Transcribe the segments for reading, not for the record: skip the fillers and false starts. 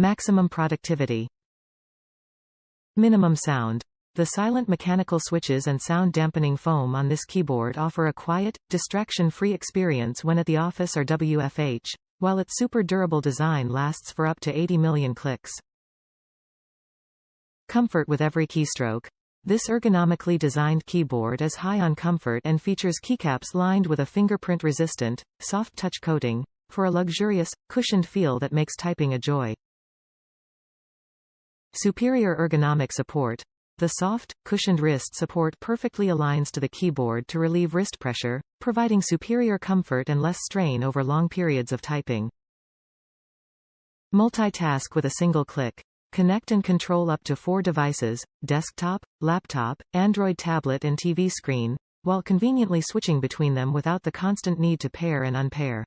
Maximum productivity. Minimum sound. The silent mechanical switches and sound dampening foam on this keyboard offer a quiet, distraction-free experience when at the office or WFH, while its super durable design lasts for up to 80 million clicks. Comfort with every keystroke. This ergonomically designed keyboard is high on comfort and features keycaps lined with a fingerprint-resistant, soft touch coating, for a luxurious, cushioned feel that makes typing a joy. Superior ergonomic support. The soft, cushioned wrist support perfectly aligns to the keyboard to relieve wrist pressure, providing superior comfort and less strain over long periods of typing. Multitask with a single click. Connect and control up to 4 devices, desktop, laptop, Android tablet and TV screen, while conveniently switching between them without the constant need to pair and unpair.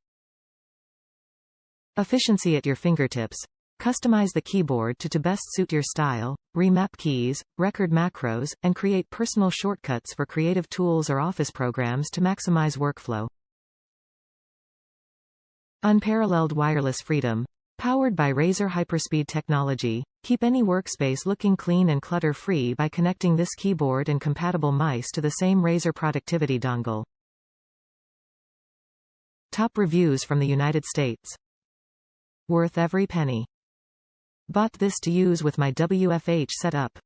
Efficiency at your fingertips. Customize the keyboard to best suit your style, remap keys, record macros, and create personal shortcuts for creative tools or office programs to maximize workflow. Unparalleled wireless freedom. Powered by Razer hyperspeed technology, keep any workspace looking clean and clutter-free by connecting this keyboard and compatible mice to the same Razer productivity dongle. Top reviews from the United States. Worth every penny. Bought this to use with my WFH setup.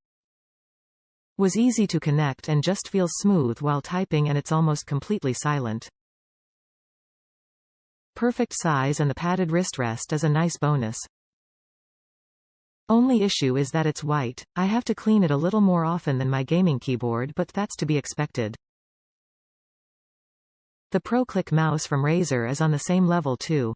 Was easy to connect and just feels smooth while typing, and it's almost completely silent. Perfect size, and the padded wrist rest is a nice bonus. Only issue is that it's white. I have to clean it a little more often than my gaming keyboard, but that's to be expected. The Pro Click mouse from Razer is on the same level too.